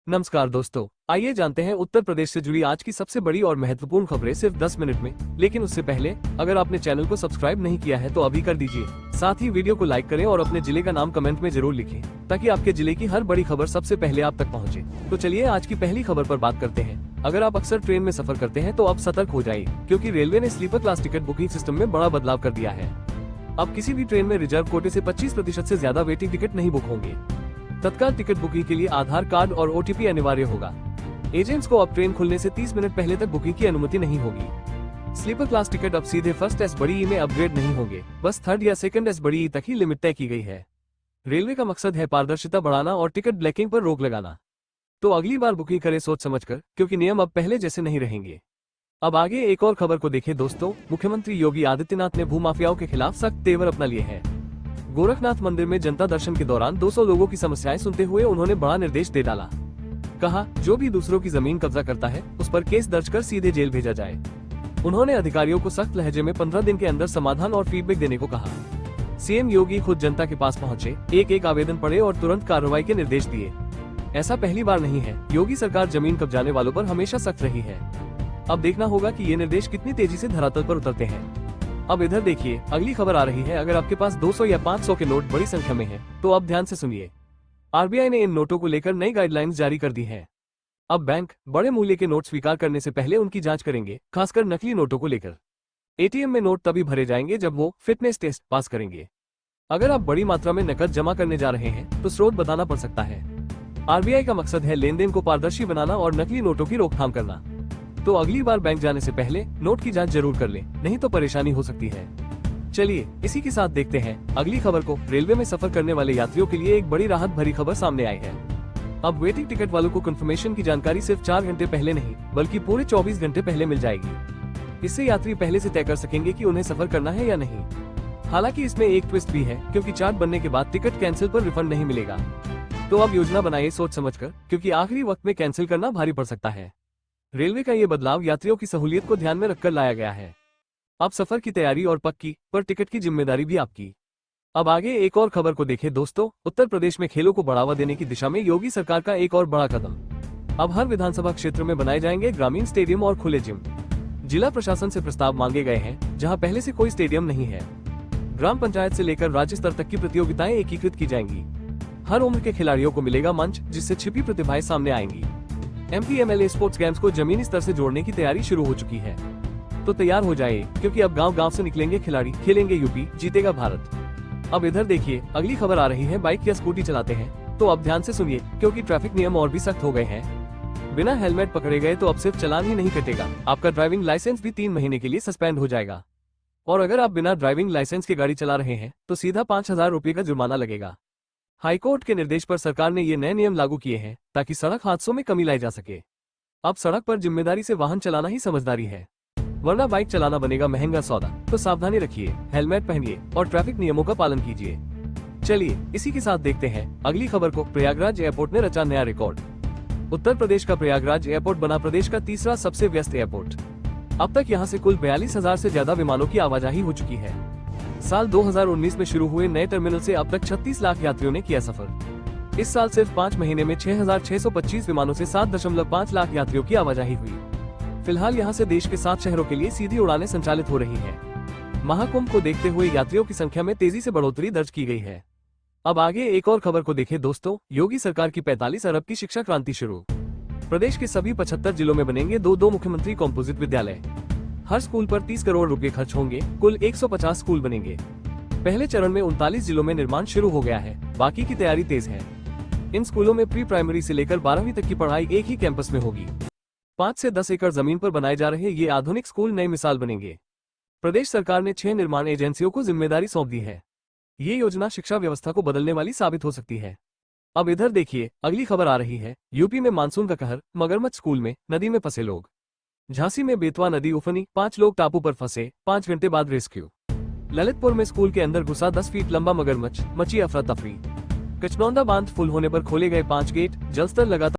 नमस्कार दोस्तों, आइए जानते हैं उत्तर प्रदेश से जुड़ी आज की सबसे बड़ी और महत्वपूर्ण खबरें सिर्फ 10 मिनट में। लेकिन उससे पहले अगर आपने चैनल को सब्सक्राइब नहीं किया है तो अभी कर दीजिए। साथ ही वीडियो को लाइक करें और अपने जिले का नाम कमेंट में जरूर लिखें ताकि आपके जिले की हर बड़ी खबर सबसे पहले आप तक पहुँचे। तो चलिए आज की पहली खबर पर बात करते हैं। अगर आप अक्सर ट्रेन में सफर करते हैं तो अब सतर्क हो जाइए, क्योंकि रेलवे ने sleeper class ticket booking system में बड़ा बदलाव कर दिया है। अब किसी भी ट्रेन में रिजर्व कोटे से 25% से ज्यादा वेटिंग टिकट नहीं बुक होंगे। तत्काल टिकट बुकिंग के लिए आधार कार्ड और OTP अनिवार्य होगा। एजेंट्स को अब ट्रेन खुलने से 30 मिनट पहले तक बुकिंग की अनुमति नहीं होगी। स्लीपर क्लास टिकट अब सीधे फर्स्ट एस बड़ी ई में अपग्रेड नहीं होंगे, बस थर्ड या सेकंड एस बड़ी ई तक ही लिमिट तय की गई है। रेलवे का मकसद है पारदर्शिता बढ़ाना और टिकट ब्लैकिंग पर रोक लगाना। तो अगली बार बुकिंग करें सोच समझकर, क्योंकि नियम अब पहले जैसे नहीं रहेंगे। अब आगे एक और खबर को देखें दोस्तों। मुख्यमंत्री योगी आदित्यनाथ ने भूमाफियाओं के खिलाफ सख्त तेवर अपना लिए हैं। गोरखनाथ मंदिर में जनता दर्शन के दौरान 200 लोगों की समस्याएं सुनते हुए उन्होंने बड़ा निर्देश दे डाला। कहा, जो भी दूसरों की जमीन कब्जा करता है उस पर केस दर्ज कर सीधे जेल भेजा जाए। उन्होंने अधिकारियों को सख्त लहजे में 15 दिन के अंदर समाधान और फीडबैक देने को कहा। सीएम योगी खुद जनता के पास पहुंचे, एक एक आवेदन पढ़े और तुरंत कार्रवाई के निर्देश दिए। ऐसा पहली बार नहीं है। योगी सरकार जमीन कब्जाने वालों पर हमेशा सख्त रही है। अब देखना होगा कि ये निर्देश कितनी तेजी से धरातल पर उतरते हैं। अब इधर देखिए, अगली खबर आ रही है। अगर आपके पास 200 या 500 के नोट बड़ी संख्या में हैं, तो अब ध्यान से सुनिए। RBI ने इन नोटों को लेकर नई गाइडलाइंस जारी कर दी हैं। अब बैंक बड़े मूल्य के नोट स्वीकार करने से पहले उनकी जांच करेंगे, खासकर नकली नोटों को लेकर। ATM में नोट तभी भरे जाएंगे जब वो फिटनेस टेस्ट पास करेंगे। अगर आप बड़ी मात्रा में नकद जमा करने जा रहे हैं तो स्रोत बताना पड़ सकता है। RBI का मकसद है लेन देन को पारदर्शी बनाना और नकली नोटों की रोकथाम करना। तो अगली बार बैंक जाने से पहले नोट की जांच जरूर कर लें, नहीं तो परेशानी हो सकती है। चलिए इसी के साथ देखते हैं अगली खबर को। रेलवे में सफर करने वाले यात्रियों के लिए एक बड़ी राहत भरी खबर सामने आई है। अब वेटिंग टिकट वालों को कंफर्मेशन की जानकारी सिर्फ 4 घंटे पहले नहीं, बल्कि पूरे 24 घंटे पहले मिल जाएगी। इससे यात्री पहले से तय कर सकेंगे कि उन्हें सफर करना है या नहीं। हालांकि इसमें एक ट्विस्ट भी है, क्योंकि चार्ट बनने के बाद टिकट कैंसिल पर रिफंड नहीं मिलेगा। तो अब योजना बनाइए सोच समझकर, क्योंकि आखिरी वक्त में कैंसिल करना भारी पड़ सकता है। रेलवे का ये बदलाव यात्रियों की सहूलियत को ध्यान में रखकर लाया गया है। अब सफर की तैयारी और पक्की, पर टिकट की जिम्मेदारी भी आपकी। अब आगे एक और खबर को देखें दोस्तों। उत्तर प्रदेश में खेलों को बढ़ावा देने की दिशा में योगी सरकार का एक और बड़ा कदम। अब हर विधानसभा क्षेत्र में बनाए जाएंगे ग्रामीण स्टेडियम और खुले जिम। जिला प्रशासन से प्रस्ताव मांगे गए हैं, जहां पहले से कोई स्टेडियम नहीं है। ग्राम पंचायत से लेकर राज्य स्तर तक की प्रतियोगिताएं एकीकृत की जाएंगी। हर उम्र के खिलाड़ियों को मिलेगा मंच, जिससे छिपी प्रतिभाएं सामने आएंगी। MP-MLA स्पोर्ट्स गेम्स को जमीनी स्तर से जोड़ने की तैयारी शुरू हो चुकी है। तो तैयार हो जाए, क्योंकि अब गांव-गांव से निकलेंगे खिलाड़ी, खेलेंगे यूपी, जीतेगा भारत। अब इधर देखिए, अगली खबर आ रही है। बाइक या स्कूटी चलाते हैं तो अब ध्यान से सुनिए, क्योंकि ट्रैफिक नियम और भी सख्त हो गए हैं। बिना हेलमेट पकड़े गए तो अब सिर्फ चालान ही नहीं कटेगा, आपका ड्राइविंग लाइसेंस भी 3 महीने के लिए सस्पेंड हो जाएगा। और अगर आप बिना ड्राइविंग लाइसेंस के गाड़ी चला रहे हैं तो सीधा 5,000 रुपये का जुर्माना लगेगा। हाईकोर्ट के निर्देश पर सरकार ने ये नए नियम लागू किए हैं, ताकि सड़क हादसों में कमी लाई जा सके। अब सड़क पर जिम्मेदारी से वाहन चलाना ही समझदारी है, वरना बाइक चलाना बनेगा महंगा सौदा। तो सावधानी रखिए, हेलमेट पहनिए और ट्रैफिक नियमों का पालन कीजिए। चलिए इसी के साथ देखते हैं अगली खबर को। प्रयागराज एयरपोर्ट ने रचा नया रिकॉर्ड। उत्तर प्रदेश का प्रयागराज एयरपोर्ट बना प्रदेश का तीसरा सबसे व्यस्त एयरपोर्ट। अब तक यहाँ से कुल 42,000 से ज्यादा विमानों की आवाजाही हो चुकी है। साल 2019 में शुरू हुए नए टर्मिनल से अब तक 36 लाख यात्रियों ने किया सफर। इस साल सिर्फ 5 महीने में 6,625 विमानों से 7.5 लाख यात्रियों की आवाजाही हुई। फिलहाल यहाँ से देश के 7 शहरों के लिए सीधी उड़ानें संचालित हो रही हैं। महाकुंभ को देखते हुए यात्रियों की संख्या में तेजी से बढ़ोतरी दर्ज की गई है। अब आगे एक और खबर को देखें दोस्तों। योगी सरकार की 45 अरब की शिक्षा क्रांति शुरू। प्रदेश के सभी 75 जिलों में बनेंगे 2 मुख्यमंत्री कॉम्पोजिट विद्यालय। हर स्कूल पर 30 करोड़ रुपए खर्च होंगे। कुल 150 स्कूल बनेंगे। पहले चरण में 39 जिलों में निर्माण शुरू हो गया है, बाकी की तैयारी तेज है। इन स्कूलों में प्री प्राइमरी से लेकर 12वीं तक की पढ़ाई एक ही कैंपस में होगी। 5 से 10 एकड़ जमीन पर बनाए जा रहे ये आधुनिक स्कूल नई मिसाल बनेंगे। प्रदेश सरकार ने 6 निर्माण एजेंसियों को जिम्मेदारी सौंप दी है। ये योजना शिक्षा व्यवस्था को बदलने वाली साबित हो सकती है। अब इधर देखिए, अगली खबर आ रही है। यूपी में मानसून का कहर, मगरमच्छ स्कूल में, नदी में फंसे लोग। झांसी में बेतवा नदी उफनी, 5 लोग टापू पर फंसे, 5 घंटे बाद रेस्क्यू। ललितपुर में स्कूल के अंदर घुसा 10 फीट लंबा मगरमच्छ, मची अफरा तफरी। कचनौंदा बांध फुल होने पर खोले गए 5 गेट, जलस्तर लगातार